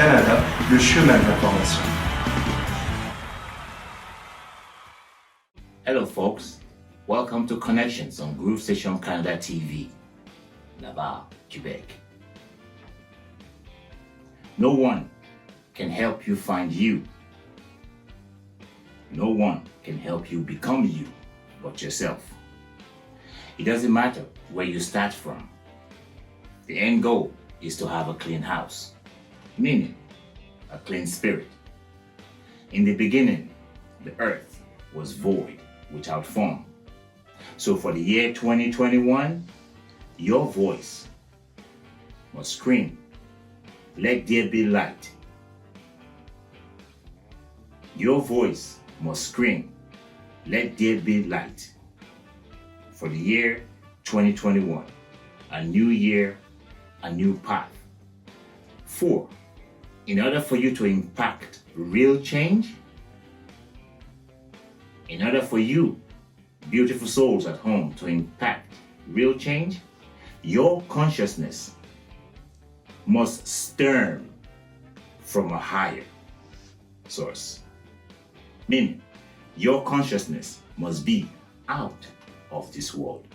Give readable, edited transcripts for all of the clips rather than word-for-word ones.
Canada, le chemin de l'information. Hello folks, welcome to Connections on Groove Station Canada TV, Laval, Quebec. No one can help you find you. No one can help you become you but yourself. It doesn't matter where you start from. The end goal is to have a clean house, meaning a clean spirit. In the beginning, the earth was void, without form. So for the year 2021, your voice must scream, "Let there be light." Your voice must scream, "Let there be light." For the year 2021, a new year, a new path. 4. In order for you to impact real change, in order for you, beautiful souls at home, to impact real change, your consciousness must stem from a higher source. Meaning, your consciousness must be out of this world.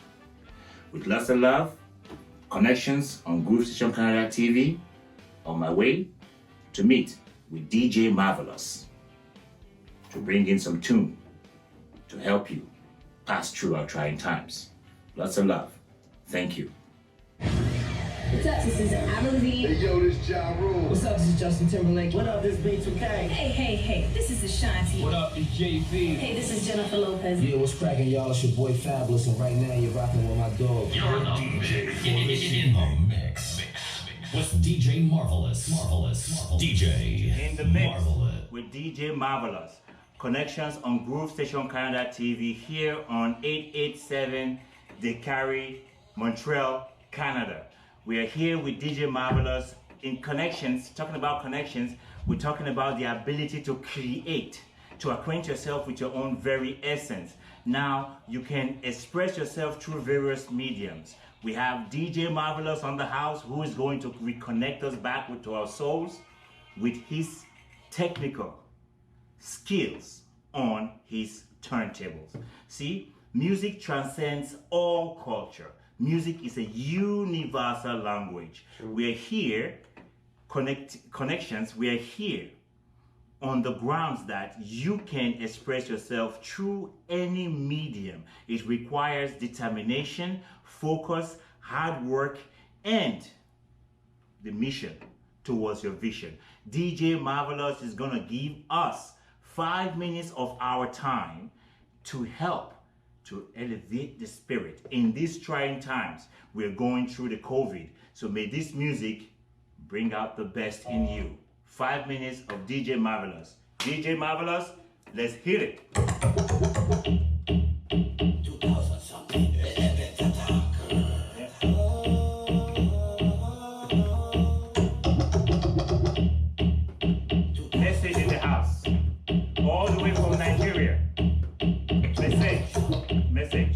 With lots of love, Connections on Groove Station Canada TV, on my way to meet with DJ Marvelous to bring in some tune to help you pass through our trying times. Lots of love. Thank you. What's up, this is Adam Levine. Hey, yo, this Ja Rule. What's up, this is Justin Timberlake. What up, this B2K. Hey, this is Ashanti. What up, it's JV. Hey, this is Jennifer Lopez. Yeah, what's cracking, y'all? It's your boy Fabulous, and right now you're rocking with my dog. You're in the mix with DJ Marvelous. DJ In the mix Marvelous. with DJ Marvelous. Connections on Groove Station Canada TV here on 887 Descaries, Montreal, Canada. We are here with DJ Marvelous in Connections. Talking about connections, we're talking about the ability to create, to acquaint yourself with your own very essence. Now you can express yourself through various mediums. We have DJ Marvelous on the house, who is going to reconnect us back to our souls with his technical skills on his turntables. See, music transcends all culture. Music is a universal language. We are here, Connections, we are here on the grounds that you can express yourself through any medium. It requires determination, focus, hard work, and the mission towards your vision. DJ Marvelous is gonna give us 5 minutes of our time to help to elevate the spirit. In these trying times, we're going through the COVID. So may this music bring out the best in you. 5 minutes of DJ Marvelous. DJ Marvelous, let's hit it. Message in the house. All the way from Nigeria. Message.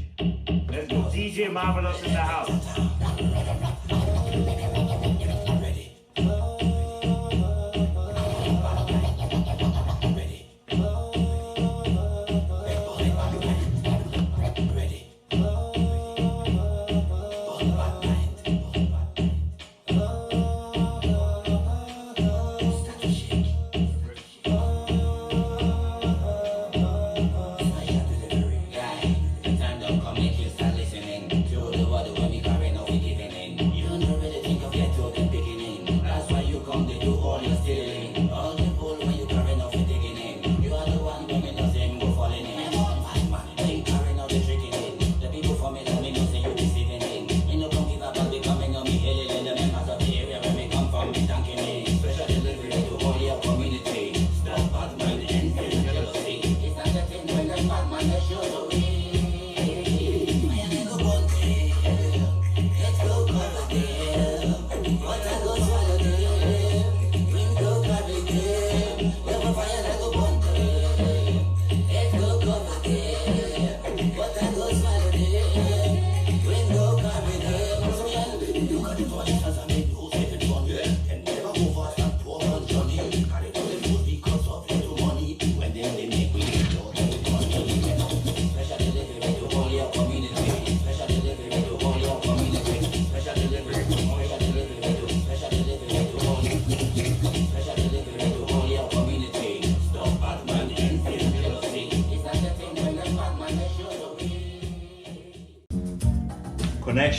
Let's go. DJ Marvelous in the house. When we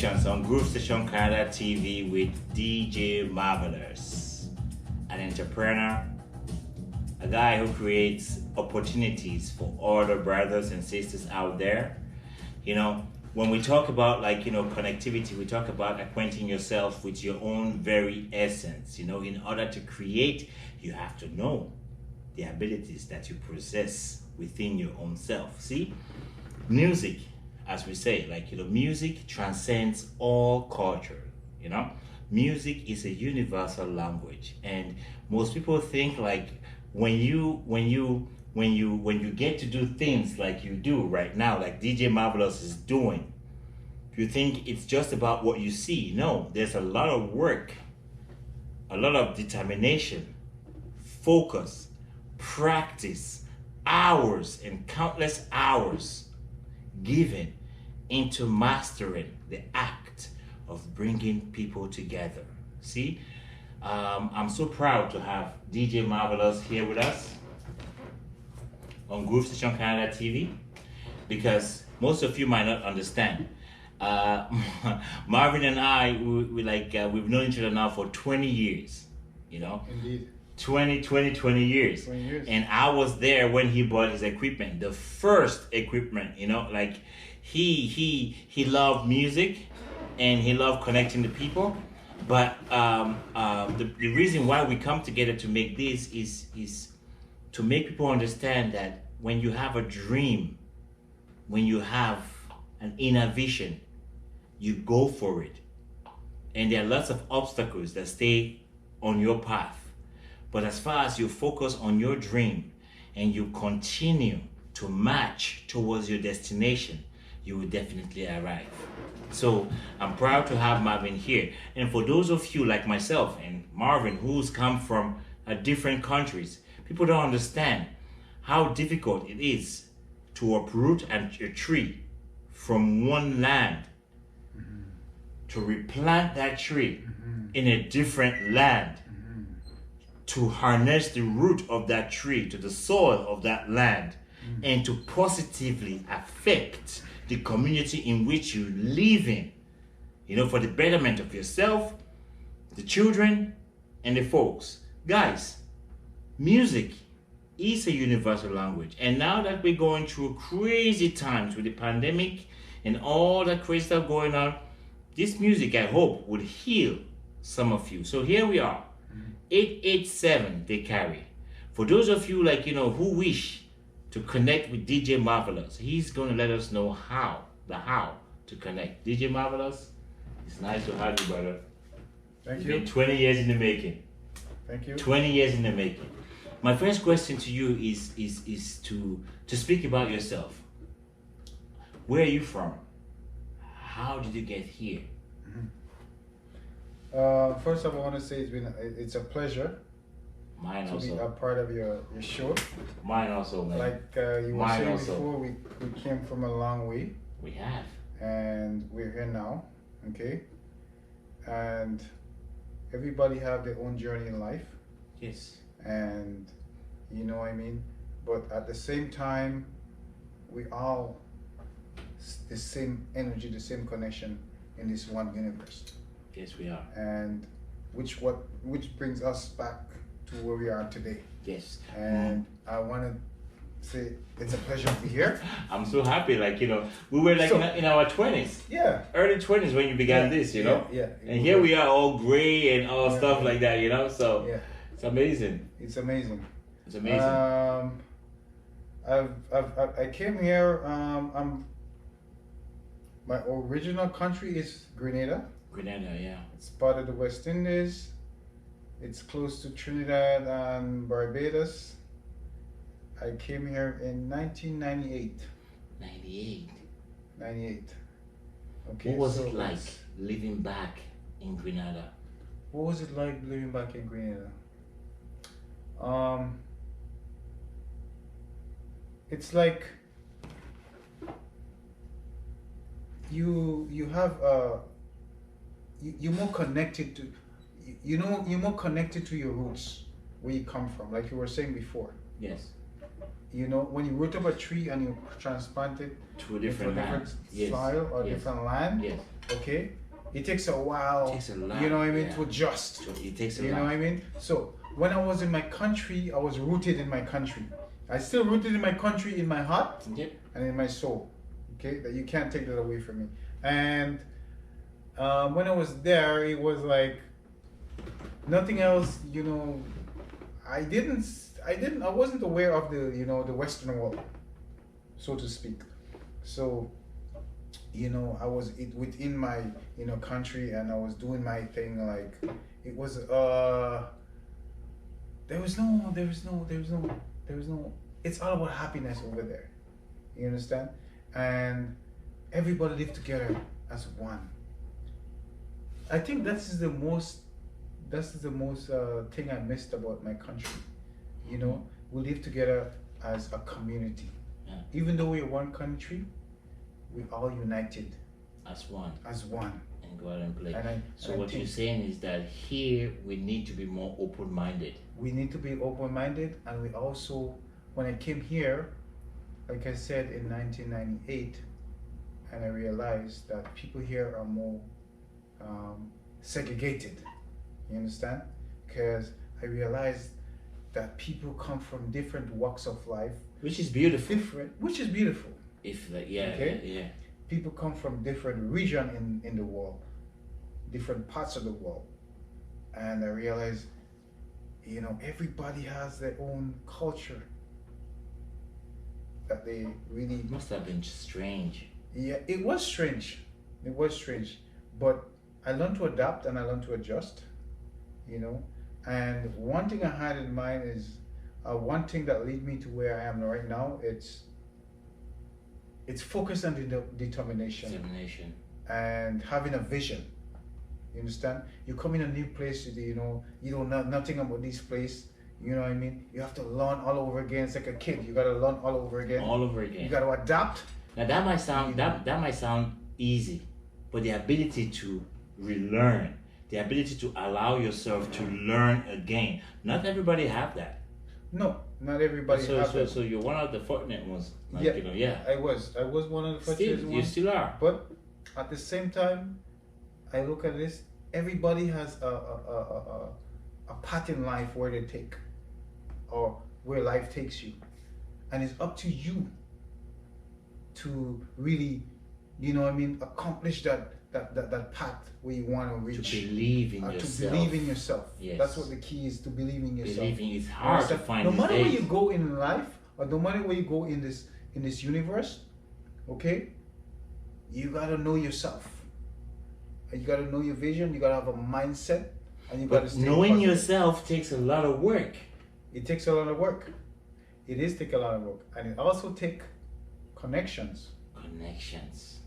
Connections on Groove Station Canada TV with DJ Marvelous, an entrepreneur, a guy who creates opportunities for all the brothers and sisters out there. You know, when we talk about connectivity, we talk about acquainting yourself with your own very essence. You know, in order to create, you have to know the abilities that you possess within your own self. See, music, as we say, music transcends all culture. You know, music is a universal language, and most people think when you get to do things like you do right now, like DJ Marvelous is doing, you think it's just about what you see. No, there's a lot of work, a lot of determination, focus, practice, hours and countless hours given into mastering the act of bringing people together. See, I'm so proud to have DJ Marvelous here with us on Groove Station Canada TV, because most of you might not understand. Marvin and I, we've known each other now for 20 years, you know. Indeed. 20 years. 20 years. And I was there when he bought his equipment, the first equipment, you know, he loved music and he loved connecting the people. But the reason why we come together to make this is to make people understand that when you have a dream, when you have an inner vision, you go for it. And there are lots of obstacles that stay on your path. But as far as you focus on your dream and you continue to march towards your destination, you will definitely arrive. So I'm proud to have Marvin here. And for those of you like myself and Marvin who's come from different countries, people don't understand how difficult it is to uproot a tree from one land, to replant that tree in a different land, to harness the root of that tree to the soil of that land, and to positively affect the community in which you live in, you know, for the betterment of yourself, the children, and the folks. Guys, music is a universal language. And now that we're going through crazy times with the pandemic and all that crazy stuff going on, this music, I hope, would heal some of you. So here we are, 887 they carry. For those of you who wish to connect with DJ Marvelous, he's going to let us know how to connect. DJ Marvelous, it's nice to have you, brother. Thank It's you. been 20 years in the making. Thank you. 20 years in the making. My first question to you is to speak about yourself. Where are you from? How did you get here? First of all, I want to say it's a pleasure Mine to be a also. part of your show. Mine also, man. Like you were Mine saying also. before, we came from a long way, We have. and we're here now, okay? And everybody have their own journey in life, Yes. and you know what I mean? But at the same time, we all the same energy, the same connection in this one universe. Yes, we are. And which brings us back to where we are today. Yes. And I want to say it's a pleasure to be here. I'm so happy. We were So- in our 20s, Yeah. early 20s when you began this, you know? Yeah. And here we are all gray and all Yeah. stuff like that, you know? So Yeah. it's amazing. It's amazing. It's amazing. I came here. My original country is Grenada. Grenada, yeah. It's part of the West Indies. It's close to Trinidad and Barbados. I came here in 1998. 98. 98. Okay. What was so it like it's- living back in Grenada? What was it like living back in Grenada? It's like you have you're more connected to you're more connected to your roots, where you come from, like you were saying before. Yes. you know, when you root up a tree and you transplant it To a into a different land. different Yes. soil or Yes. different land, Yes. okay, it takes a while, It takes a lot, you know what I mean, yeah. to adjust. So it takes a You lot. know what I mean? So when I was in my country, I was rooted in my country. I still rooted in my country in my heart Yep. and in my soul. Okay, that you can't take that away from me. And when I was there, it was like nothing else. You know, I wasn't aware of the, you know, the Western world, so to speak. So, you know, I was within my, you know, country, and I was doing my thing. Like it was there was no. It's all about happiness over there. You understand? And everybody lived together as one. I think that's the most thing I missed about my country. You know, we live together as a community. Yeah. Even though we're one country, we're all united As one. as one. And go out and play. So And I what you're think saying is that here we need to be more open-minded. we need to be open-minded, and we also, when I came here, like I said, in 1998, and I realized that people here are more segregated. You understand? Because I realized that people come from different walks of life, Which is beautiful. which is beautiful. If like, yeah, Okay. yeah. People come from different region in the world, different parts of the world, and I realized, you know, everybody has their own culture that they really. It must have been strange. Yeah, it was strange. It was strange, but I learned to adapt and I learned to adjust. You know, and one thing I had in mind is one thing that led me to where I am right now. It's focus and determination Examination. and having a vision. You understand? You come in a new place, you know, you don't know nothing about this place. You know what I mean? You have to learn all over again. It's like a kid. You gotta learn all over again. All over again. You gotta adapt. Now that might sound that might sound easy, but the ability to relearn, the ability to allow yourself to learn again. Not everybody have that. No, not everybody has that. So you're one of the fortunate ones. Like, Yeah. you know, yeah. I was one of the first Still, you ones. still are. But at the same time, I look at this. Everybody has a path in life where they take, or where life takes you, and it's up to you to really, you know what I mean, accomplish that path where you want to reach. To believe in To yourself. believe in yourself. Yes. That's what the key is, to believe in yourself. Believing is hard to Understand? find No these matter where days. you go in life, or no matter where you go in this universe, okay, you gotta know yourself. You gotta know your vision. You gotta have a mindset, and you gotta But stay knowing positive. yourself takes a lot of work. It takes a lot of work. It is take a lot of work, and it also take connections. Connections.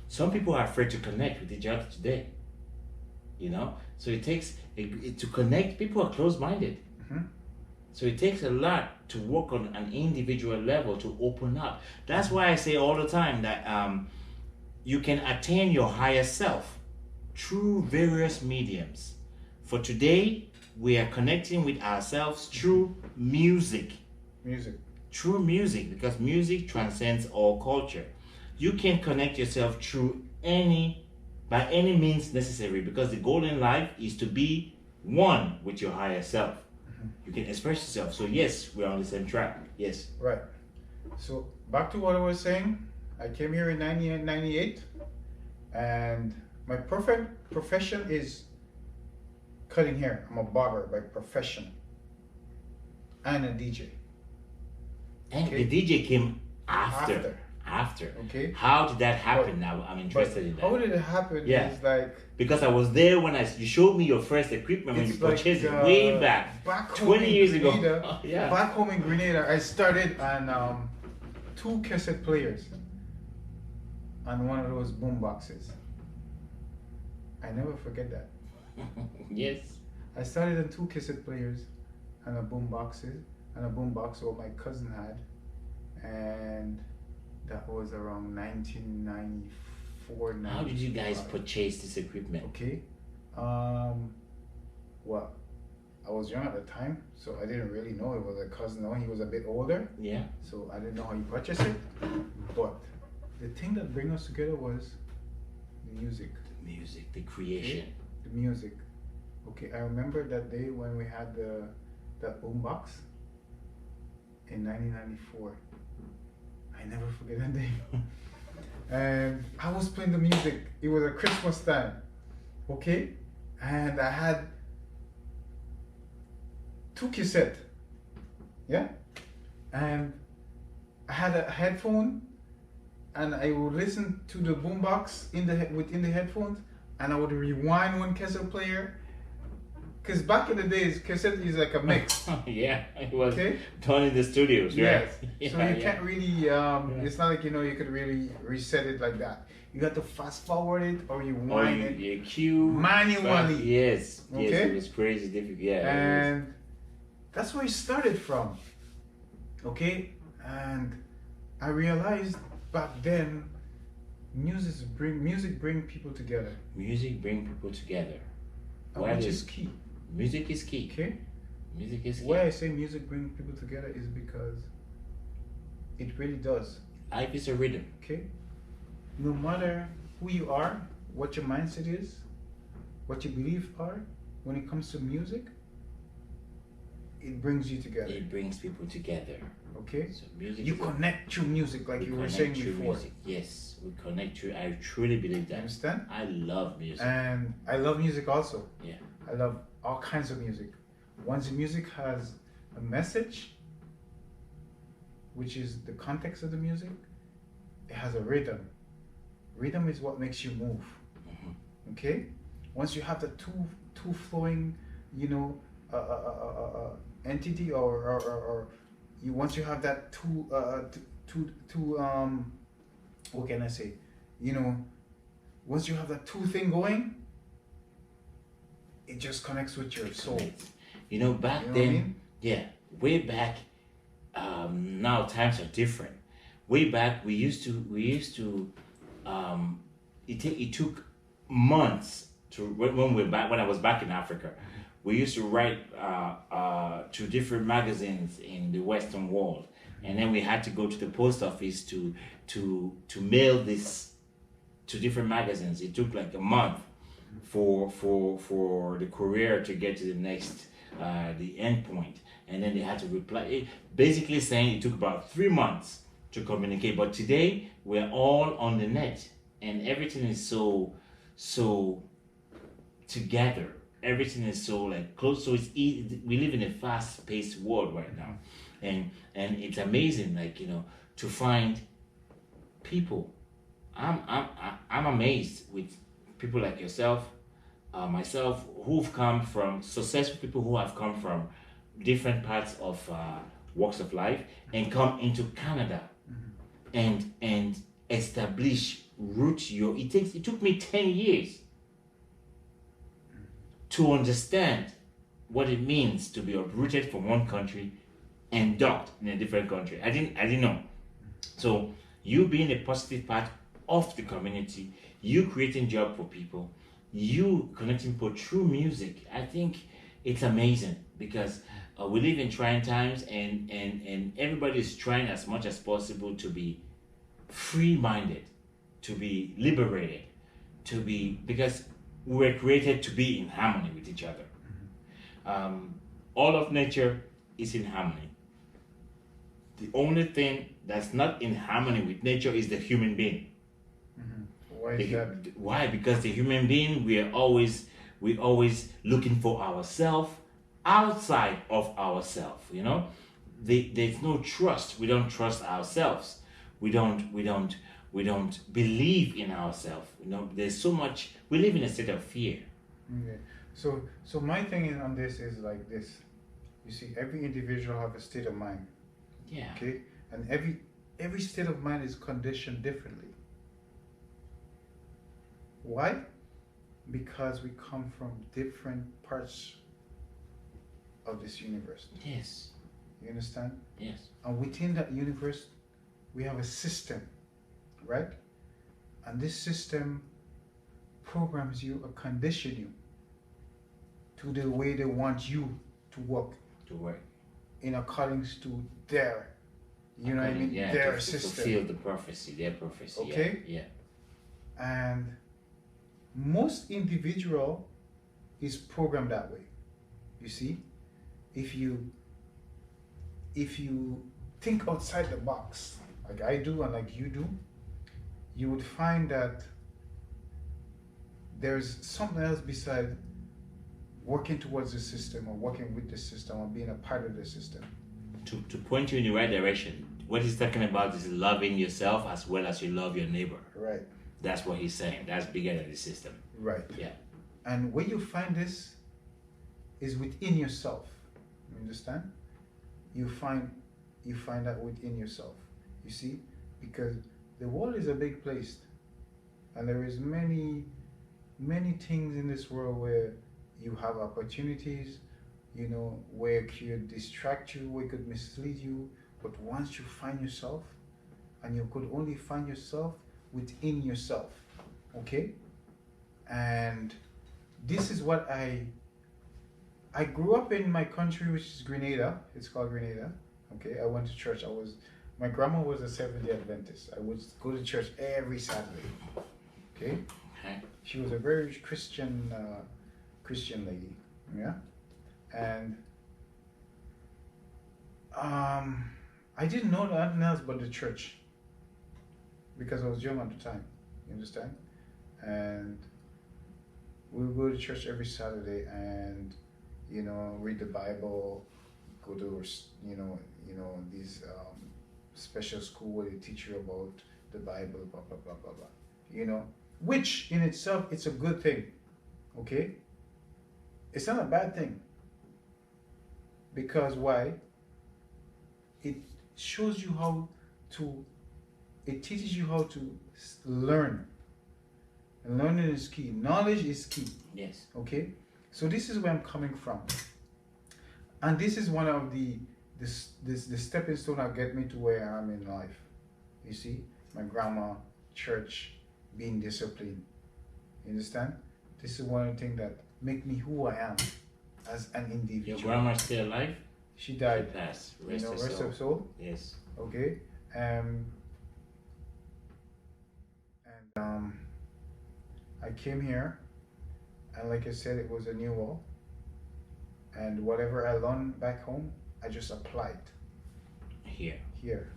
Some people are afraid to connect with each other today. You know, so it takes to connect. People are closed-minded. Mhm. So it takes a lot to work on an individual level to open up. That's why I say all the time that you can attain your higher self through various mediums. For today, we are connecting with ourselves through music. Music. Through music, because music transcends all culture. You can connect yourself through by any means necessary, because the goal in life is to be one with your higher self. You can express yourself. So yes, we're on the same track. Yes. Right. So back to what I was saying. I came here in 98, and my profession is cutting hair. I'm a barber by profession and a DJ. And Okay. the DJ came after. Okay. How did that happen? But- Now I'm interested in How that. did it happen? Yeah. Is like Because I was there when you showed me your first equipment when you it's like purchased it way back, home 20 in years ago. Grenada, Yeah. Back home in Grenada, I started on 2 cassette players and one of those boom boxes. I never forget that. Yes. I started on 2 cassette players and a boom box what my cousin had, and that was around 1994. How did you guys 95. purchase this equipment? Okay. Well, I was young at the time, so I didn't really know it was a cousin. No, he was a bit older, Yeah. so I didn't know how he purchased it. But the thing that bring us together was the music. Music, the creation. The music. Okay, I remember that day when we had that boombox in 1994. I never forget that day. And I was playing the music. It was a Christmas time, okay, and I had 2 cassettes, yeah, and I had a headphone, and I would listen to the boombox within the headphones, and I would rewind one cassette player. Cause back in the days, cassette is like a mix. Yeah, it was Okay. done in the studios, right? Yes. So you can't really. It's not like you could really reset it like that. You got to fast forward it or you Or wind you, it. you cue Manually. Yes, yes, Okay. it was crazy difficult. Yeah, it was. And that's where it started from. Okay, and I realized back then, music bring people together, Music bring people together. which is key. Music is key. Okay, Music is key. why I say music bring people together is because it really does. Life is a rhythm. Okay, no matter who you are, what your mindset is, what your beliefs are, when it comes to music, it brings you together. It brings people together. Okay, So music. you is connect through music, like you were saying through before. music. Yes, we connect through. I truly believe You that. understand? I love music. And I love music also. Yeah. I love all kinds of music. Once the music has a message, which is the context of the music, it has a rhythm. Rhythm is what makes you move. Okay? Once you have the two flowing, entity or you once you have that what can I say? Once you have that two thing going, it just connects with your soul. You know, back You know what I then, mean? yeah, way back. Now times are different. Way back, we used to. It took months when I was back in Africa. We used to write to different magazines in the Western world, and then we had to go to the post office to mail this to different magazines. It took like a month for the courier to get to the next the end point, and then they had to reply. Basically saying it took about 3 months to communicate. But today we're all on the net, and everything is so together. Everything is so like close. So it's easy. We live in a fast-paced world right now, and it's amazing. Like to find people. I'm amazed with people like yourself, myself, who've come from successful people who have come from different parts of walks of life and come into Canada and establish root your. It took me 10 years to understand what it means to be uprooted from one country and docked in a different country. I didn't know. So you being a positive part of the community, you creating job for people, you connecting people through music, I think it's amazing because we live in trying times and everybody is trying as much as possible to be free-minded, to be liberated, because we were created to be in harmony with each other. All of nature is in harmony. The only thing that's not in harmony with nature is the human being. Why is that? Why? Because the human being, we're always looking for ourselves outside of ourselves. There's no trust. We don't trust ourselves. We don't believe in ourselves. There's so much. We live in a state of fear. Okay. So my thing on this is like this. You see, every individual have a state of mind. Yeah. Okay, and every state of mind is conditioned differently. Why? Because we come from different parts of this universe. Yes. You understand? Yes. And within that universe, we have a system, right? And this system programs you or condition you to the way they want you to work To work. in accordance to their, you know what I mean, Yeah, their to system. fulfill the prophecy, their prophecy. Okay. Yeah. And most individual is programmed that way. You see, if you think outside the box, like I do and like you do, you would find that there's something else beside working towards the system or working with the system or being a part of the system. To point you in the right direction. What he's talking about is loving yourself as well as you love your neighbor. Right. That's what he's saying. That's bigger than the system. Right. Yeah. And where you find this is within yourself. You understand? You find that within yourself. You see? Because the world is a big place. And there is many things in this world where you have opportunities, you know, where it could distract you, where it could mislead you. But once you find yourself, and you could only find yourself within yourself, okay? And this is what I grew up in my country, which is Grenada. It's called Grenada. Okay, I went to church. My grandma was a Seventh-day Adventist. I would go to church every Saturday. Okay, Okay. she was a very Christian lady. Yeah, and I didn't know nothing else but the church because I was young at the time. You understand? And we would go to church every Saturday and, you know, read the Bible, go to, you know these special school where they teach you about the Bible, blah, blah, blah, blah, blah. You know, which in itself, it's a good thing, okay? It's not a bad thing. Because why? It shows you how to, it teaches you how to learn. And learning is key. Knowledge is key. Yes. Okay? So this is where I'm coming from. And this is one of the stepping stone that get me to where I am in life. You see? My grandma, church, being disciplined. You understand? This is one of the things that make me who I am as an individual. Your grandma's still alive? She died. She passed. You Rest know, her rest soul. of soul. Yes. Okay. I came here, and like I said, it was a new wall. And whatever I learned back home, I just applied Here. here.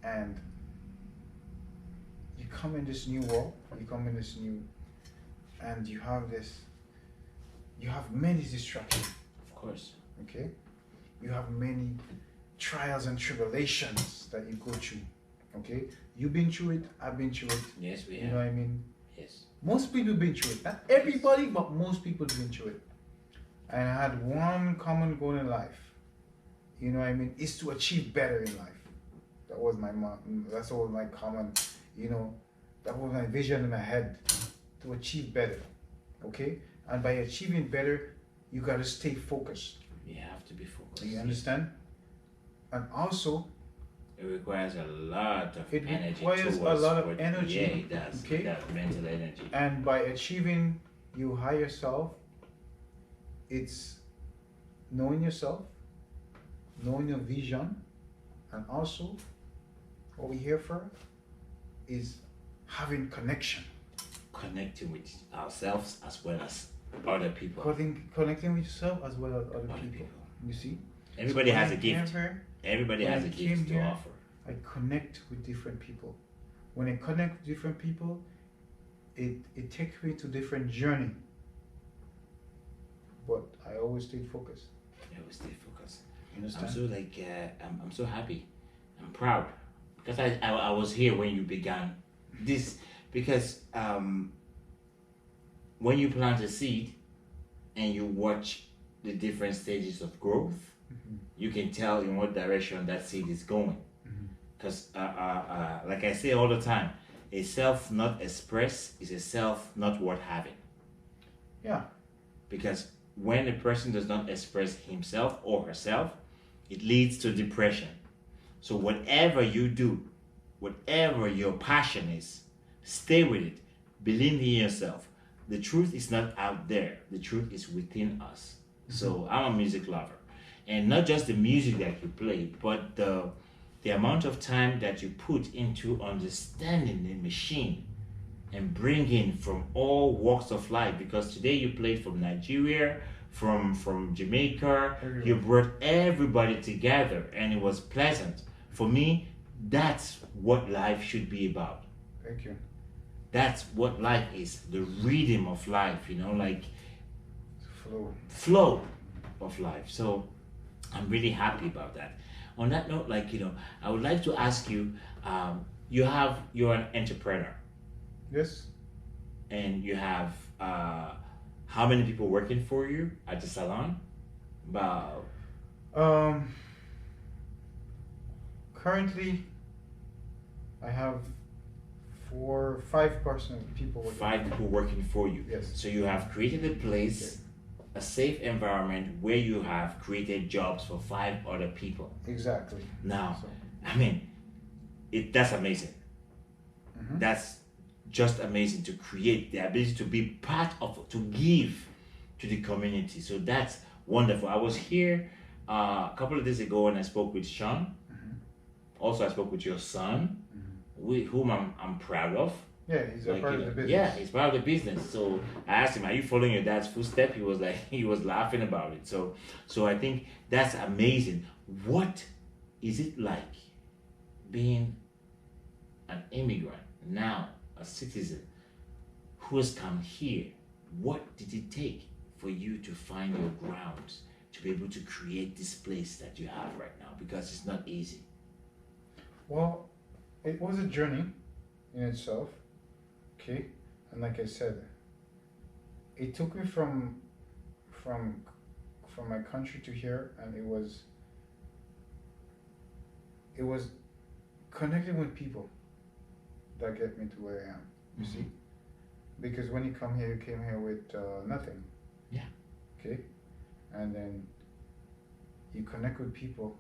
And you come in this new wall, and you have many distractions. Of course. Okay, you have many trials and tribulations that you go through. Okay, you've been through it, I've been through it. Yes, we You have. know what I mean? Yes. Most people been through it. Not everybody, but most people been through it. And I had one common goal in life. You know what I mean? Is to achieve better in life. That was that's all my common, you know, that was my vision in my head. To achieve better. Okay? And by achieving better, you gotta stay focused. You have to be focused. Do you understand? And also, It requires a lot of It energy. requires a towards lot of what- energy, Yeah, it does. okay? That mental energy. and by achieving you higher self, it's knowing yourself, knowing your vision, and also what we're here for is having connection. Connecting with ourselves as well as other people. Connecting with yourself as well as other Other people. people. You see? Everybody So has when a I came gift. here, Everybody when has I a came gift to here, offer. I connect with different people. When I connect with different people, it takes me to different journey. But I always stayed focused. I will stay focused. You I'm understand? so I'm so happy. I'm proud because I was here when you began this because when you plant a seed and you watch the different stages of growth, you can tell in what direction that seed is going. Because like I say all the time, a self not expressed is a self not worth having. Yeah. Because when a person does not express himself or herself, it leads to depression. So whatever you do, whatever your passion is, stay with it. Believe in yourself. The truth is not out there. The truth is within us. So I'm a music lover, and not just the music that you play, but the amount of time that you put into understanding the machine and bring in from all walks of life. Because today you played from Nigeria, from Jamaica, Everywhere. you brought everybody together, and it was pleasant. For me, that's what life should be about. Thank you. That's what life is, the rhythm of life, like Flow. flow of life. So I'm really happy about that. On that note, I would like to ask you, you're an entrepreneur, Yes. and you have how many people working for you at the salon? About Currently, I have 5 people working. 5 people working for you. Yes. So you have created a place, a safe environment where you have created jobs for 5 other people. Exactly. Now, So, I mean, that's amazing. Mhm. That's just amazing to create the ability to be part of, to give to the community. So that's wonderful. I was here a couple of days ago and I spoke with Sean. Also, I spoke with your son, whom I'm proud of. yeah, he's a part of the business. Yeah, he's part of the business. So I asked him, "Are you following your dad's footstep?" He was like, he was laughing about it. So I think that's amazing. What is it like being an immigrant now, a citizen who has come here? What did it take for you to find your grounds to be able to create this place that you have right now? Because it's not easy. Well, it was a journey in itself. Okay, and like I said, it took me from my country to here, and it was connecting with people that get me to where I am. You see, because when you come here, you came here with nothing. Yeah. Okay, and then you connect with people.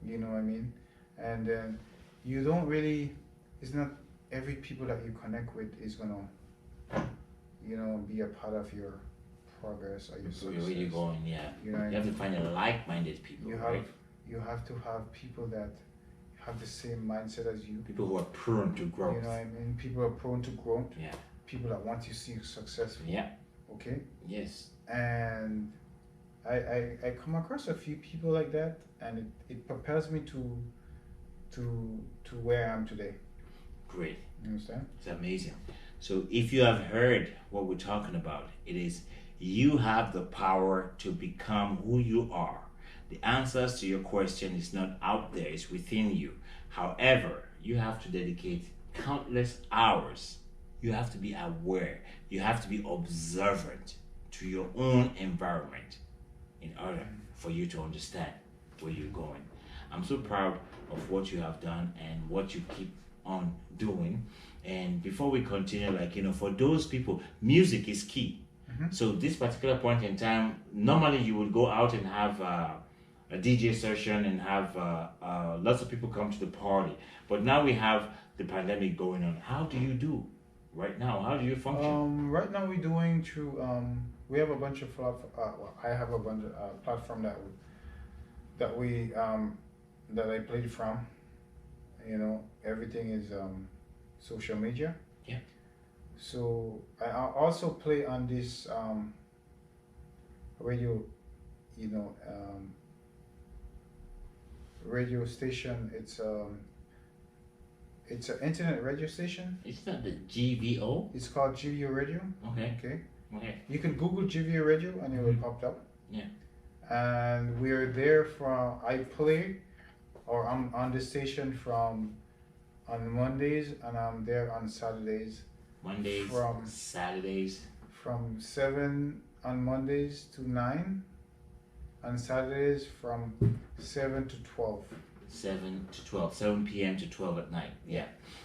You know what I mean, and then you don't really. It's not every people that you connect with is gonna, be a part of your progress or your So success. where you going? Yeah. You know what I You have to mean? find a like-minded people, You right? have to have people that have the same mindset as you. People who are prone to growth. You know what I mean? People are prone to growth. Yeah. People that want to see you successful. Yeah. Okay. Yes. And I come across a few people like that, and it propels me to where I am today. Great. You understand? It's amazing. So if you have heard what we're talking about, it is you have the power to become who you are. The answers to your question is not out there, it's within you. However, you have to dedicate countless hours. You have to be aware. You have to be observant to your own environment in order for you to understand where you're going. I'm so proud of what you have done and what you keep on doing. And before we continue, for those people, music is key. So this particular point in time, normally you would go out and have a DJ session and have lots of people come to the party. But now we have the pandemic going on. How do you do right now? How do you function? Right now we're doing through we have a bunch of I have a bunch of platform that I played from. Everything is social media. Yeah. So I also play on this radio, radio station. It's an internet radio station. It's not the GVO. It's called GVO Radio. Okay. Okay. Okay. You can Google GVO Radio and it will pop up. Yeah. And we're there I'm on the station on Mondays, and I'm there on Saturdays Mondays, From- Saturdays. from 7 on Mondays to 9, on Saturdays from 7 to 12. 7 to 12, 7 p.m. to 12 at night. Yeah.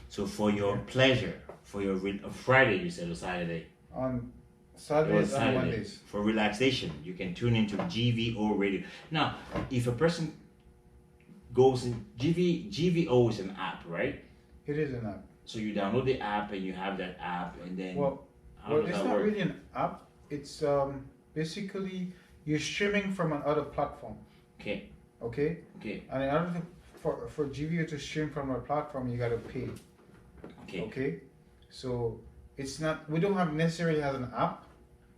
So for your pleasure, for your Friday, you said, or Saturday? On It was Saturdays and Saturday. Mondays. For relaxation, you can tune into GVO Radio. Now, if a person goes in, GVO is an app, right? It is an app. So you download the app and you have that app, and then Well, how does it's that not work? really an app. It's basically you're streaming from another platform. Okay. Okay. Okay. And in order to, for GVO to stream from a platform, you gotta pay. Okay. Okay. So it's not. We don't have necessarily has an app,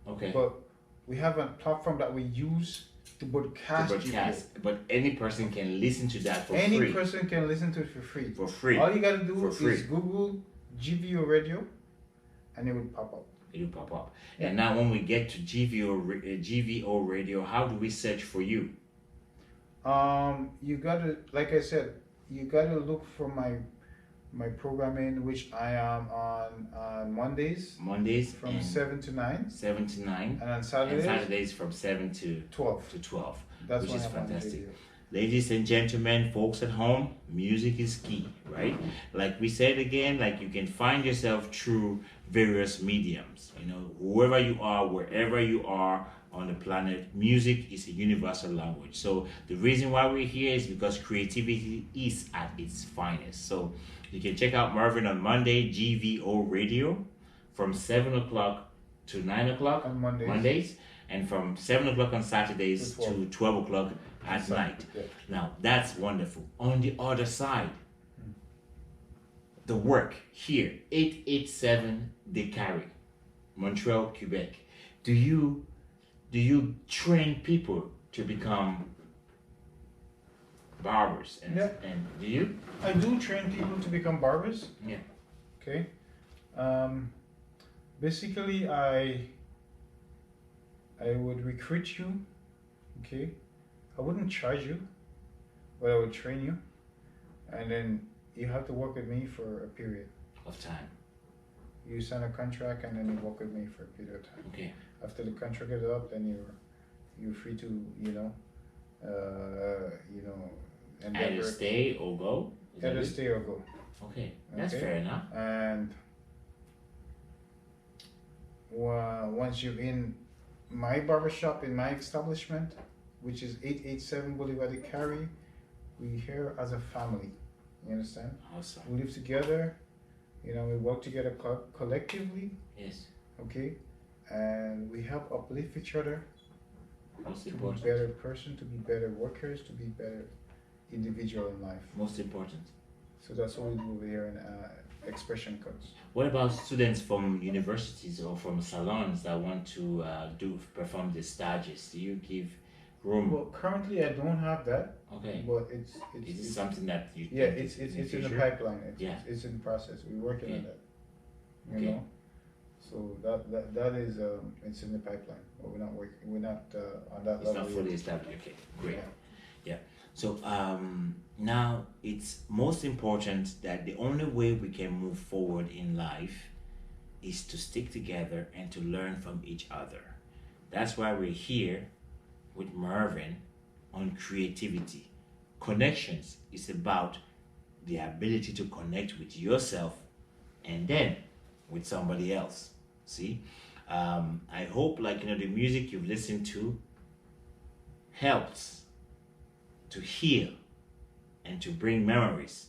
Okay. but we have a platform that we use to broadcast. But any person can listen to that for Any free. person can listen to it for free. For free. All you gotta do For free. is Google GVO Radio, and it will pop up. It will pop up. And now when we get to GVO Radio, how do we search for you? You gotta, like I said, you gotta look for my programming, which I am on Mondays Mondays from and 7 to 9, 7 to 9. and on And Saturdays, Saturdays from 7 to 12. 12. That's which when is I'm on fantastic. radio. Ladies and gentlemen, folks at home, music is key, right? Like we said again, like you can find yourself through various mediums. You know, whoever you are, wherever you are on the planet, music is a universal language. So the reason why we're here is because creativity is at its finest. So you can check out Marvin on Monday, GVO Radio, from 7 o'clock to 9 o'clock On Mondays. and from 7 o'clock on Saturdays To to 12 o'clock at Saturday, night. yeah. Now that's wonderful. On the other side, the work here, 887 De Carry, Montreal, Quebec. Do you train people to become barbers? And, Yeah. and do you? I do train people to become barbers. Yeah. Okay. Basically, I would recruit you. Okay. I wouldn't charge you, but I would train you, and then you have to work with me for a period. Of time. You sign a contract, and then you work with me for a period of time. Okay. After the contract is up, then you're free to Either endeavor, stay or go. Is that either it? stay or go. Okay, that's Okay. fair enough. And once you're in my barbershop, in my establishment, which is 887 Boulevard de Carry, we here as a family. You understand? Awesome. We live together. We work together collectively. Yes. Okay, and we help uplift each other Most to be important. better person, to be better workers, to be better individual in life. Most important. So that's what we do over here in Expression Cuts. What about students from universities or from salons that want to perform the stages? Do you give room? Well, currently I don't have that, Okay. but it's Is it something that you? yeah, think it's in the future? pipeline. Yeah. It's in process. We're working on Okay. that. Okay. You know, so that is it's in the pipeline, but we're not working. We're not on that It's level. not fully yet. established. Okay, great. Yeah. Yeah. So now it's most important that the only way we can move forward in life is to stick together and to learn from each other. That's why we're here with Marvin on creativity. Connections is about the ability to connect with yourself and then with somebody else. See? I hope the music you've listened to helps to heal and to bring memories,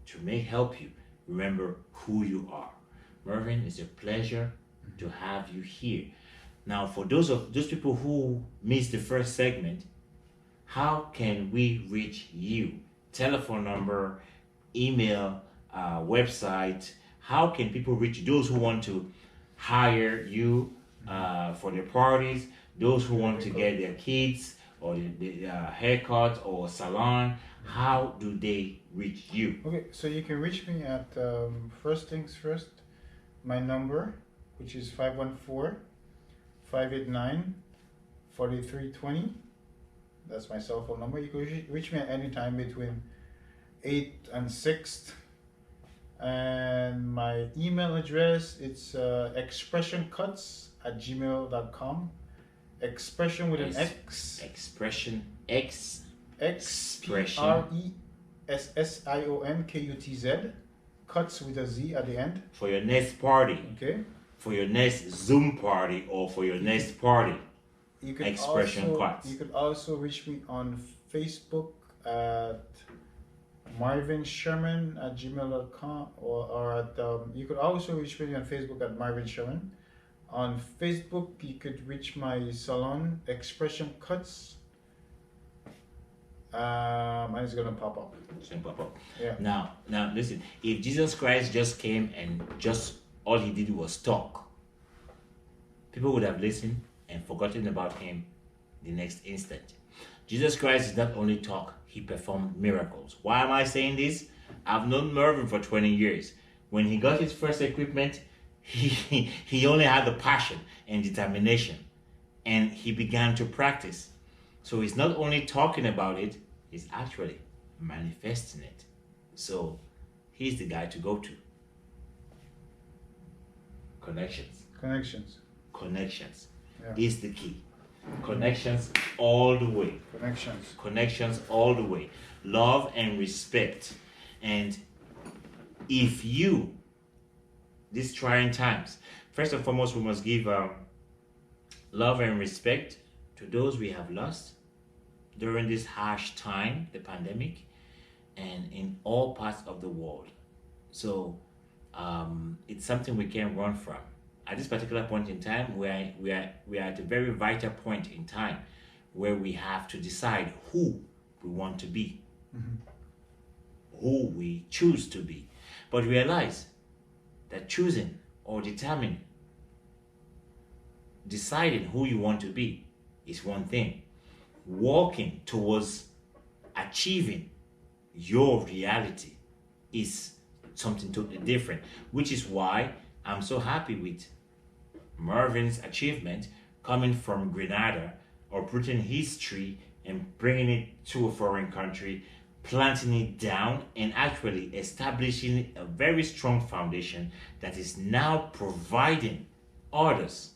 to help you remember who you are. Marvin, it's a pleasure to have you here. Now, for those people who missed the first segment, how can we reach you? Telephone number, email, website. How can people reach those who want to hire you for their parties, those who want to get their kids or the haircut or salon? How do they reach you? Okay, so you can reach me at first things first, my number, which is 514-589-4320. That's my cell phone number. You can reach me at any time between 8 and 6. And my email address, it's expressioncuts@gmail.com. Expression with an X. Expression X. XPRESSIONKUTZ. Cuts with a Z at the end. For your next party, Okay. for your next Zoom party, or for your next party. You can Expression also, Cuts. You could also reach me on Facebook at Marvin Sherman at gmail.com or at you could also reach me on Facebook at Marvin Sherman. On Facebook, you could reach my salon, Expression Cuts. And it's gonna pop up. Yeah. Now listen, if Jesus Christ just came and just all he did was talk, people would have listened and forgotten about him the next instant. Jesus Christ did not only talk, he performed miracles. Why am I saying this? I've known Mervin for 20 years. When he got his first equipment, he only had the passion and determination, and he began to practice. So he's not only talking about it, he's actually manifesting it. So he's the guy to go to. Connections. Connections Yeah. is the key. Connections all the way. Connections all the way. Love and respect. And if you, these trying times, first and foremost, we must give love and respect to those we have lost during this harsh time, the pandemic, and in all parts of the world. So it's something we can't run from. At this particular point in time, we are at a very vital point in time where we have to decide who we want to be, who we choose to be. But realize that choosing or deciding who you want to be is one thing. Walking towards achieving your reality is something totally different, which is why I'm so happy with Mervin's achievement coming from Grenada, uprooting history and bringing it to a foreign country, planting it down and actually establishing a very strong foundation that is now providing orders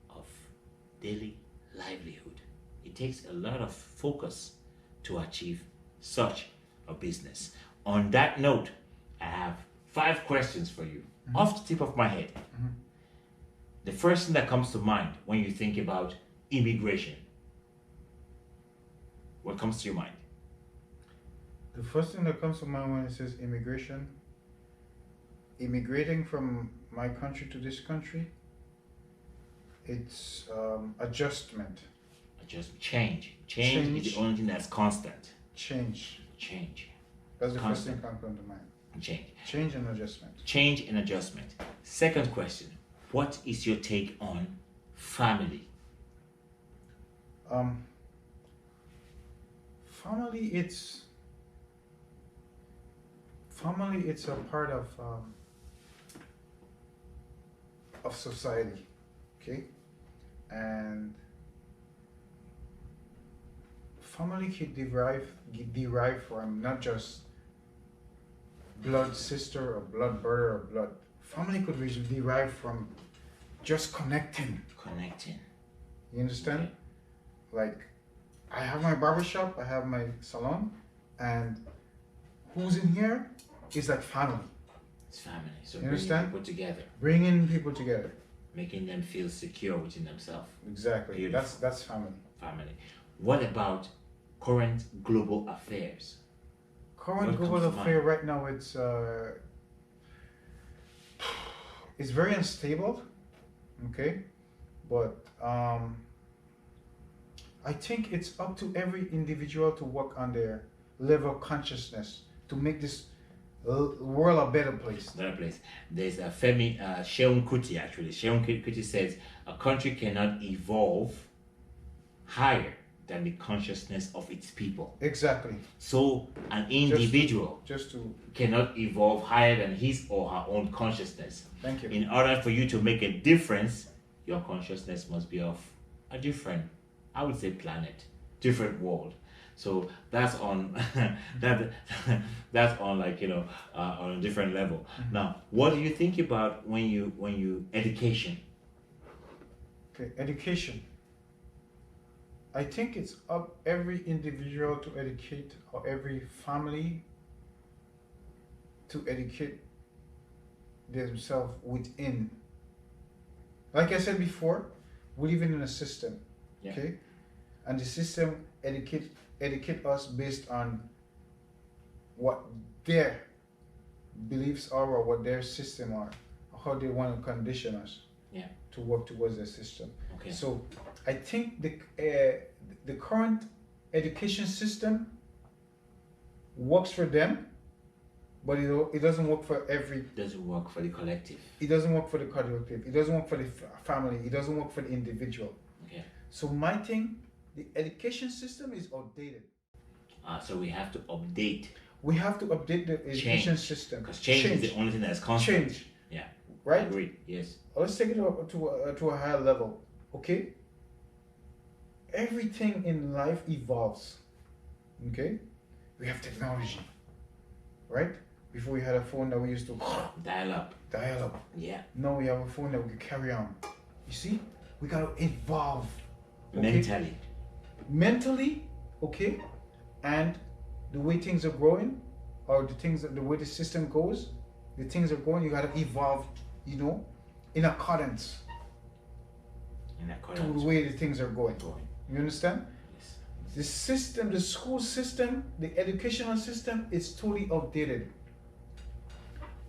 of daily livelihood. It takes a lot of focus to achieve such a business. On that note, I have 5 questions for you off the tip of my head. The first thing that comes to mind when you think about immigration, what comes to your mind? The first thing that comes to mind when it says immigration, immigrating from my country to this country, it's adjustment. Just change. Change is the only thing that's constant. Change. That's the first thing that comes to mind. Change and adjustment. Change and adjustment. Second question, what is your take on family? Family, it's a part of society, okay? And family can derive from not just blood sister or blood brother or blood. Family could derive from just connecting. You understand? Okay. Like, I have my barbershop, I have my salon, and who's in here is like family. It's family. So You understand? bringing people together, Bringing people together. making them feel secure within themselves. Exactly. Beautiful. That's family. Family. What about current global affairs? Current What global comes to affair mind? right now, it's very unstable. Okay, but I think it's up to every individual to work on their level of consciousness to make this world a better place. There's a Sheon Kuti actually. Sheon Kuti says a country cannot evolve higher than the consciousness of its people. Exactly. So an individual Just to cannot evolve higher than his or her own consciousness. thank you. In order for you to make a difference, your consciousness must be of a different, I would say, planet, different world. So that's on that's on like on a different level. Now, what do you think about when you education? Okay, education. I think it's up every individual to educate, or every family to educate themselves within. Like I said before, we're living in a system, Yeah. okay, and the system educate us based on what their beliefs are or what their system are, how they want to condition us. Yeah. to work towards the system. Okay. So I think the current education system works for them, but it doesn't work for every. Doesn't work for the collective. It doesn't work for the collective. It doesn't work for the family. It doesn't work for the individual. Okay. So my thing, the education system is outdated. So we have to update, We have to update the education Change. system. because change is the only thing that's constant. Change. Yeah. Right? Agreed. Yes. Let's take it up to a higher level. Okay. Everything in life evolves. Okay. We have technology. Right. Before we had a phone that we used to Dial up. dial up. Yeah. Now we have a phone that we can carry on. You see, we gotta evolve. Okay? Mentally. Mentally, okay, and the way things are growing, or the way the system goes, the things are going. You gotta evolve, you know, in accordance In to accordance the way the things are going. with going. You understand? Yes. The system, the school system, the educational system is totally outdated.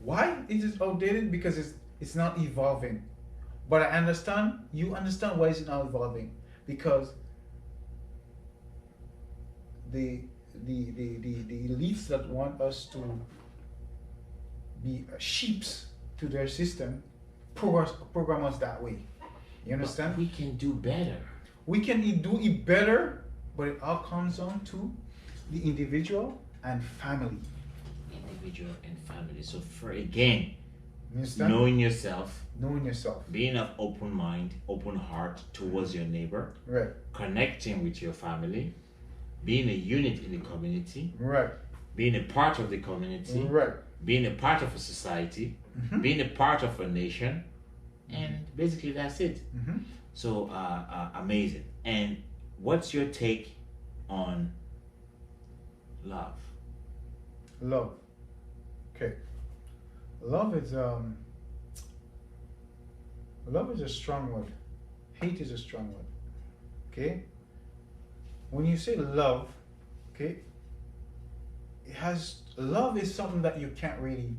Why is it outdated? Because it's not evolving. But I understand, you understand why it's not evolving. Because the elites that want us to be sheeps to their system program us that way. You understand? We can do better. We can do it better, but it all comes down to the individual and family. Individual and family. So for again, You understand? knowing yourself, Knowing yourself. being of open mind, open heart towards your neighbor, Right. connecting with your family, being a unit in the community, Right. being a part of the community, Right. being a part of a society, being a part of a nation, and basically that's it. Mhm. So amazing. And what's your take on love? Love. Okay. Love is a strong word. Hate is a strong word. Okay? When you say love, okay, love is something that you can't really.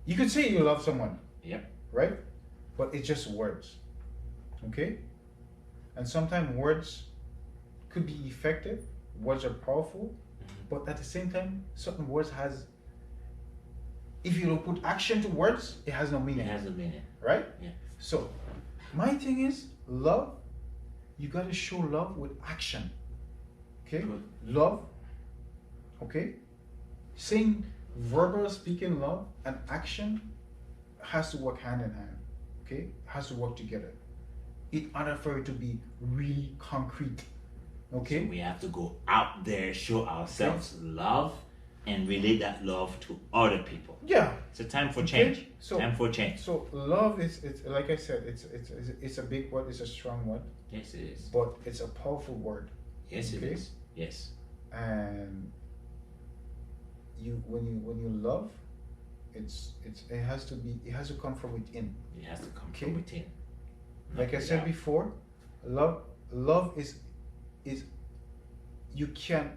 You could say you love someone, Yep. right? But it's just words. Okay? And sometimes words could be effective, words are powerful, but at the same time, certain words has, if you don't put action to words, it has no It meaning, has a meaning. right? Yeah. So, my thing is, love, you gotta show love with action. Okay? Good. Love, okay? Saying verbal speaking love and action has to work hand in hand. Okay? Has to work together. In order for it to be really concrete. Okay? So we have to go out there, show ourselves love, and relate that love to other people. Yeah. It's a time for Okay, change. so- Time for change. So love is, it's like I said, it's a big word, it's a strong word, Yes, it is. but it's a powerful word. Yes, it Okay. is. Yes. And when you love, it has to come from within. It has to come Okay. from within. Like I Not said without. before, love is you can't,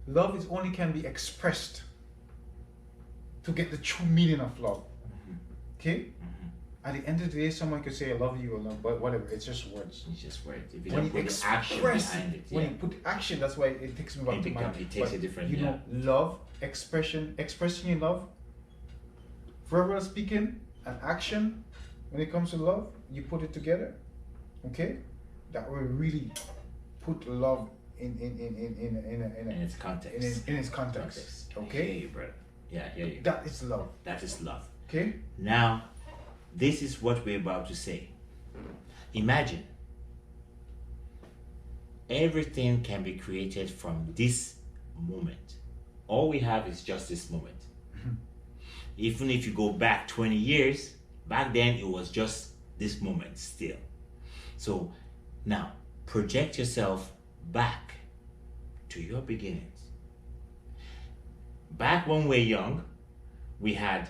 love is only can be expressed to get the true meaning of love. Okay? At the end of the day, someone could say I love you or love, but whatever, it's just words. It's just words. If you When don't you put the action express behind it, when yeah. you put the action, that's why it takes me back It to my. it takes but, a different, you know, love, expression, expressing your love, verbal speaking, and action. When it comes to love, you put it together. Okay, that will really put love in in its context. in its context. Okay, brother. Yeah, I hear you. that is love. That is love. Okay, Now, this is what we're about to say. Imagine everything can be created from this moment. All we have is just this moment. Even if you go back 20 years, back then it was just this moment still. So now project yourself back to your beginnings. Back when we were young, we had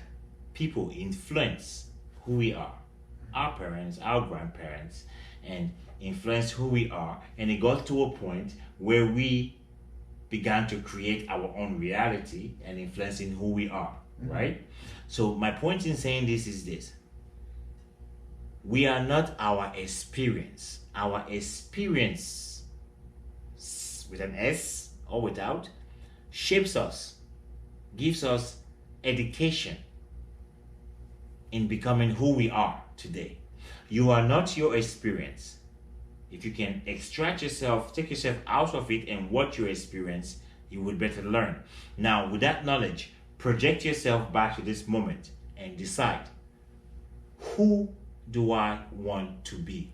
people influence who we are, our parents, our grandparents, and influence who we are. And it got to a point where we began to create our own reality and influencing who we are, right? So my point in saying this is this. We are not our experience. Our experience, with an S or without, shapes us, gives us education in becoming who we are today. You are not your experience. If you can extract yourself, take yourself out of it and what you experience, you would better learn. Now, with that knowledge, project yourself back to this moment and decide, who do I want to be?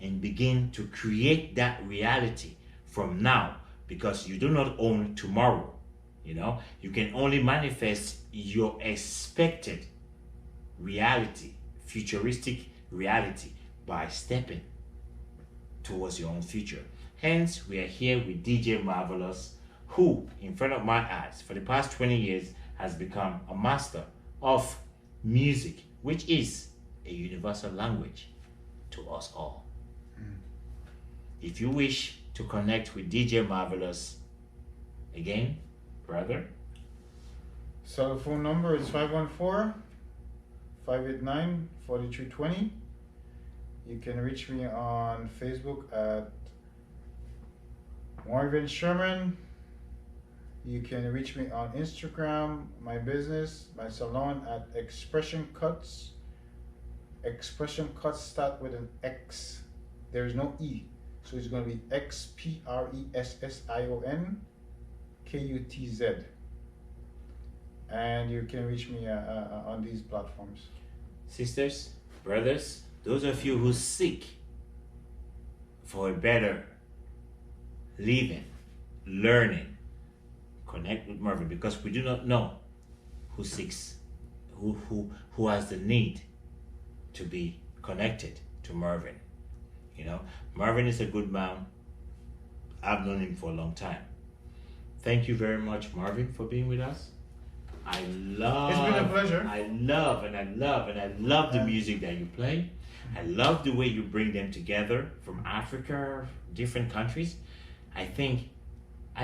And begin to create that reality from now, because you do not own tomorrow. You know, you can only manifest your expected reality, futuristic reality, by stepping towards your own future. Hence, we are here with DJ Marvelous, who, in front of my eyes, for the past 20 years, has become a master of music, which is a universal language to us all. If you wish to connect with DJ Marvelous, again, brother, Cell phone number is 514-589-4320. You can reach me on Facebook at Marvin Sherman. You can reach me on Instagram, my business, my salon at Expression Cuts. Expression Cuts start with an X. There is no E. So it's going to be XPRESSION KUTZ. And you can reach me on these platforms. sisters, brothers, those of you who seek for a better living, learning, connect with Marvin, because we do not know who seeks, who has the need to be connected to Marvin. You know, Marvin is a good man. I've known him for a long time. Thank you very much, Marvin, for being with us. I love. It's been a pleasure. I love the music that you play. I love the way you bring them together from Africa, different countries. I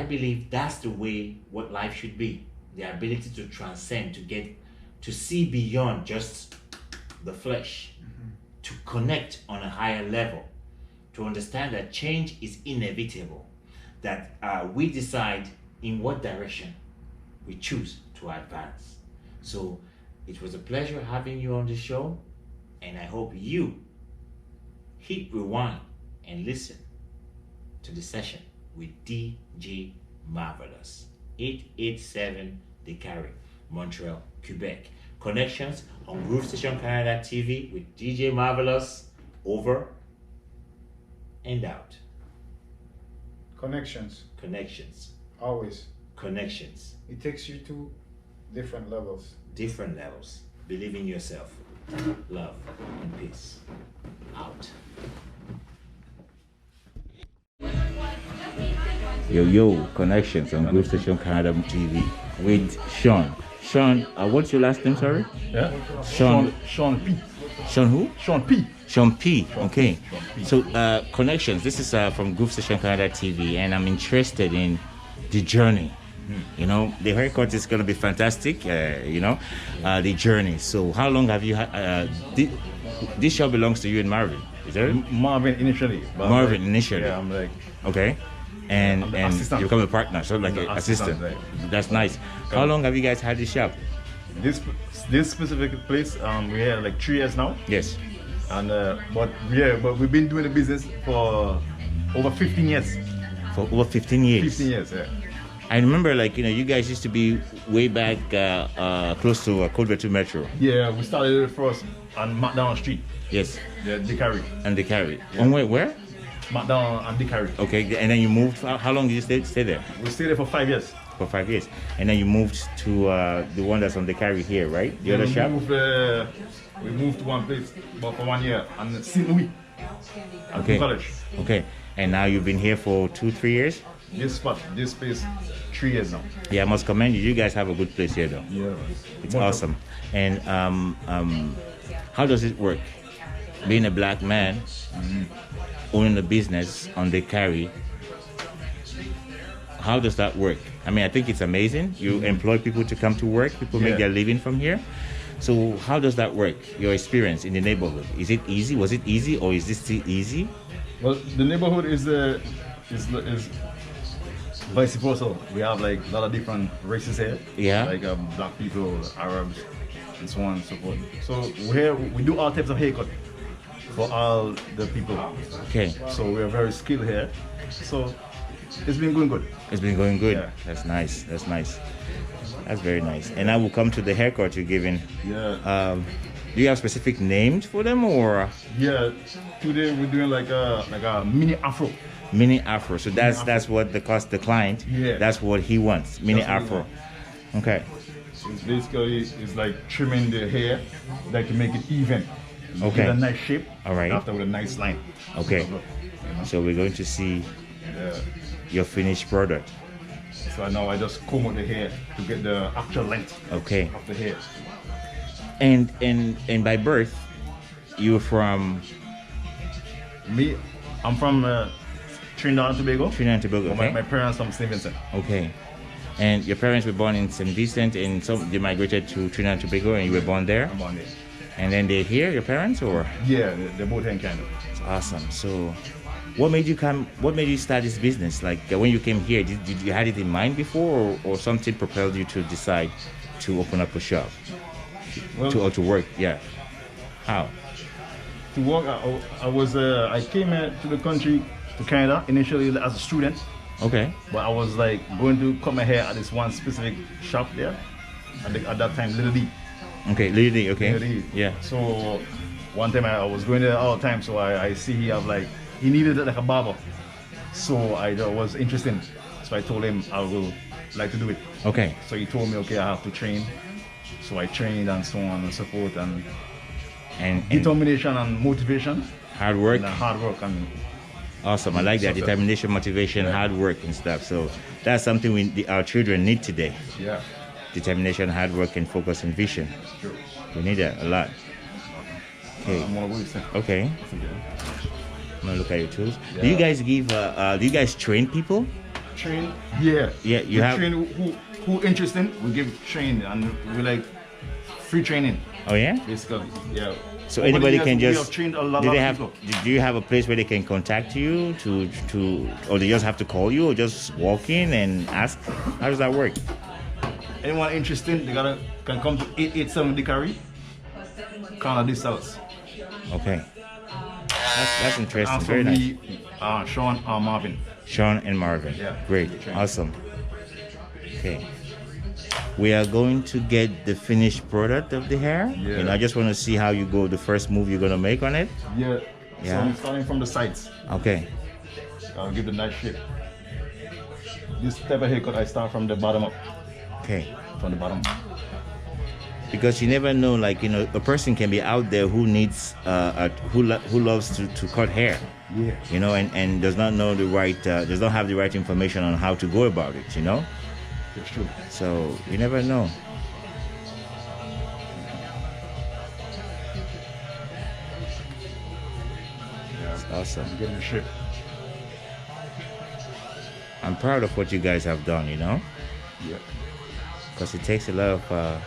believe that's the way what life should be. The ability to transcend, to see beyond just the flesh, to connect on a higher level, to understand that change is inevitable, that we decide in what direction we choose to advance. So it was a pleasure having you on the show, and I hope you hit rewind and listen to the session with DJ Marvelous, 887 The Carry, Montreal, Quebec. Connections on Groove Station Canada TV with DJ Marvelous. Over and out. Connections. Always. Connections. It takes you to different levels. Different levels. Believe in yourself. Love and peace. Out. Yo, Connections on Groove Station Canada TV with Sean. Sean, what's your last name, sorry? Yeah. Sean P. Sean who? Sean P. Sean P. Okay. So, Connections, this is from Groove Station Canada TV, and I'm interested in the journey. You know, the haircut is going to be fantastic, the journey. So, how long have you had? This show belongs to you and Marvin, is that it? Marvin initially. Marvin initially. Yeah, I'm like. Okay. And assistant. you become a partner, so like I'm an the assistant. assistant, That's nice. How long have you guys had this shop? This specific place, we had like 3 years now. Yes. And but we've been doing the business for over 15 years. For over 15 years. 15 years, yeah. I remember, you guys used to be way back close to Colbert Metro. Yeah, we started it first on McDonald Street. Yes. Yeah, Dick Harry. And the Carry. Yeah. On where? McDonald and Dick Harry. Okay, and then you moved. How long did you stay there? We stayed there for 5 years. For 5 years, and then you moved to the one that's on the Carry here, right? The other shop. We moved to one place about for 1 year, and St. Louis. Okay. College. Okay, and now you've been here for 2-3 years. This place, 3 years now. Yeah, I must commend you. You guys have a good place here, though. Yeah. It's awesome. And how does it work? Being a black man, owning a business on the Carry, how does that work? I mean, I think it's amazing. You employ people to come to work. People make their living from here. So how does that work? Your experience in the neighborhood, is it easy? Was it easy, or is this still easy? Well, the neighborhood is vice versa. We have like a lot of different races here. Yeah. Like black people, Arabs, and so on and so forth. So here we do all types of haircut for all the people. Okay, So we are very skilled here. So it's been going good. it's been going good. Yeah. That's nice. That's nice. That's very nice. And I will come to the haircut you're giving. Yeah. Do you have specific names for them, or Yeah. Today we're doing like a mini afro. mini afro? So that's what the client. Yeah. That's what he wants. Mini That's what he afro. wants. Okay. It's basically it's like trimming the hair, like to make it even. Okay. Get a nice shape. All right. After with a nice line. Okay. You know? So we're going to see Yeah. your finished product. So now I just comb out the hair to get the actual length Okay. of the hair. And by birth, you're from Me, I'm from Trinidad and Tobago. Trinidad and Tobago. But Okay. my parents from St. Vincent. Okay. And your parents were born in St. Vincent, and so they migrated to Trinidad and Tobago, and you were born there. I'm on there. And then they're here, your parents, or? Yeah, they're both here in Canada. It's awesome. So, what made you come? What made you start this business? Like when you came here, did you had it in mind before, or something propelled you to decide to open up a shop, Well, to work? Yeah. How? to work, I came here to the country, to Canada, initially as a student. Okay. But I was like going to cut my hair at this one specific shop there. At that time, Little D. Okay. Lady. Okay. Little D. Yeah. So one time I was going there all the time. So I see he have like, he needed like a barber. So I was interested. So I told him I will like to do it. Okay. So he told me, okay, I have to train. So I trained and so on and so forth, and And determination and motivation hard work. and hard work. And Awesome. I like that. So- Determination, motivation, Yeah. hard work, and stuff. So that's something our children need today. yeah, Determination, hard work, and focus and vision. true. We need that a lot. Okay. I'm gonna wait. Okay. I'm gonna look at your tools. Do you Yeah. guys give? Do you guys train people? Train? Yeah. Yeah, you We have- train who interested. We give train and we like free training Oh yeah. basically. Yeah. So Over the anybody years, can we just. have trained a lot Do they of have? people. Do you have a place where they can contact you or they just have to call you, or just walk in and ask? How does that work? Anyone interested, they can come to 887 Dickory, Canada this house. Okay. That's interesting. And Very for nice. me, Sean Marvin. Sean and Marvin. Yeah. Great. Train. Awesome. Okay. We are going to get the finished product of the hair. Yeah. And I just want to see how you go, the first move you're going to make on it. Yeah. Yeah. So I'm starting from the sides. Okay. I'll give the nice shape. This type of haircut, I start from the bottom up. Okay. From the bottom up. Because you never know, like, a person can be out there who needs, who loves to cut hair. Yeah. And does not know does not have the right information on how to go about it, It's true. So you never know. That's awesome. I'm getting the shape. I'm proud of what you guys have done, Yeah. because it takes a lot of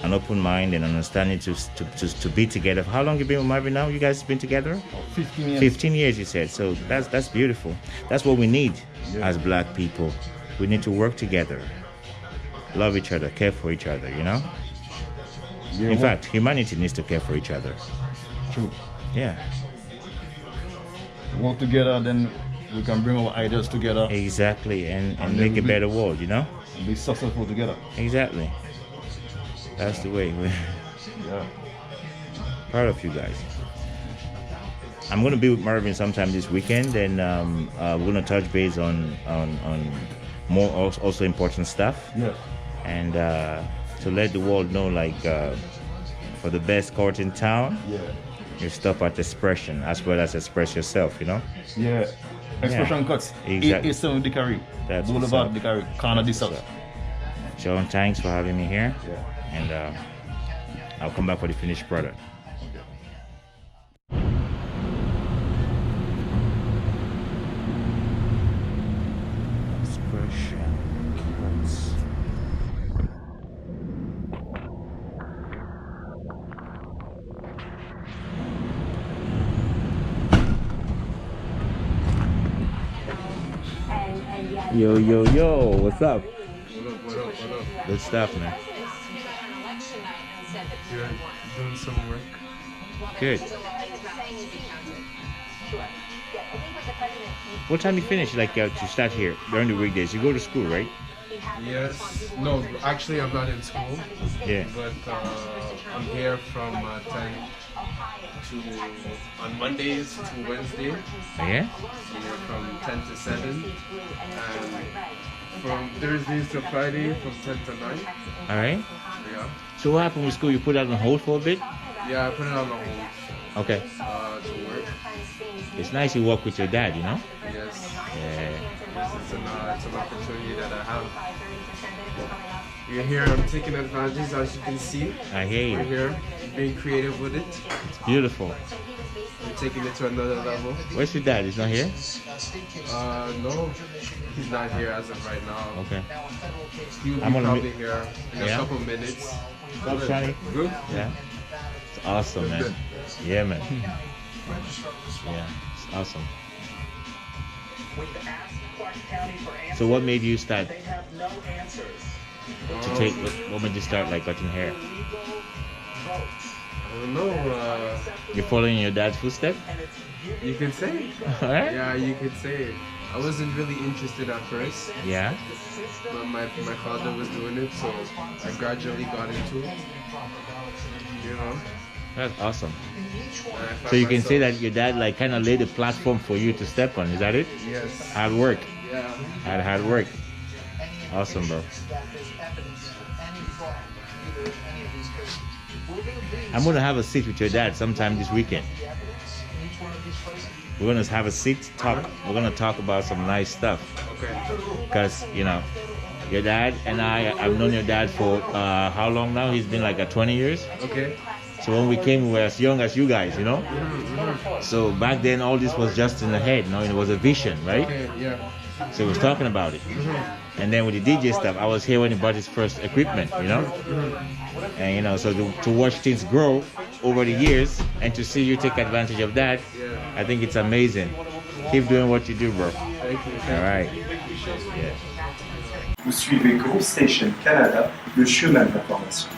an open mind and understanding to be together. How long you been with Marvin now? You guys been together? 15 years. 15 years, you said. So that's beautiful. That's what we need Yeah. as black people. We need to work together, love each other, care for each other. Yeah, In well, fact, humanity needs to care for each other. true. Yeah, Work together, then we can bring our ideas together exactly, and And make a then we- better world. and be successful together. Exactly. That's the way. We're Yeah. proud of you guys. I'm going to be with Marvin sometime this weekend, and we're going to touch base on more also important stuff, Yeah. and to let the world know, like, for the best court in town, Yeah. you stop at Expression as well as express yourself. Yeah. Expression cuts. Exactly. 887 Dickory. That's what's Boulevard up. Dickory, Canada this house. Sean, thanks for having me here, Yeah. and I'll come back for the finished product. Expression cuts. Yo, yo, yo, what's up? What up? Good stuff, man. You're doing some work. Good. What time you finish, like, to start here during the weekdays? You go to school, right? Yes. No, actually, I'm not in school. Yeah. But I'm here from 10 to on Mondays to Wednesday. Yeah? Here from 10 to 7, and from Thursdays to Friday from 10 to 9. All right. Yeah. So what happened with school? You put that on hold for a bit? Yeah, I put it on the hold Okay. to work. It's nice you work with your dad, you know? Yes. Yeah. Yes, it's an opportunity that I have. You're here, I'm taking advantage, as you can see. I hear We're you. here, being creative with it. It's beautiful. We're taking it to another level. Where's your dad? He's not here? No, he's not here as of right now. Okay. He will I'm be gonna probably here in a Yeah? couple minutes. What's up, Shani? Good? Yeah. It's awesome, man. Good. Yeah, man. Yeah, it's awesome. So what made you start to take, what made you start like cutting hair? I don't know, You're following your dad's footsteps? you could say. Alright. Yeah, you could say. I wasn't really interested at first, Yeah? but my father was doing it, so I gradually got into it. You know? That's awesome. And I found So you can say myself- that your dad like kind of laid a platform for you to step on, is that it? Yes. Hard work. Yeah. Hard work. Awesome, bro. I'm gonna have a seat with your dad sometime this weekend. We're gonna have a seat, talk. We're gonna talk about some nice stuff. Okay. Because, you know, your dad and I've known your dad for how long now? He's been like 20 years. Okay. So when we came, we were as young as you guys, you know? So back then, all this was just in the head, you know? It was a vision, right? Okay. Yeah. So he was talking about it. And then with the DJ stuff, I was here when he bought his first equipment, you know? And, you know, so to watch things grow over the years and to see you take advantage of that, I think it's amazing. Keep doing what you do, bro. Thank you. All right. Yeah. Vous suivez Groove Station Canada, le chemin de l'information.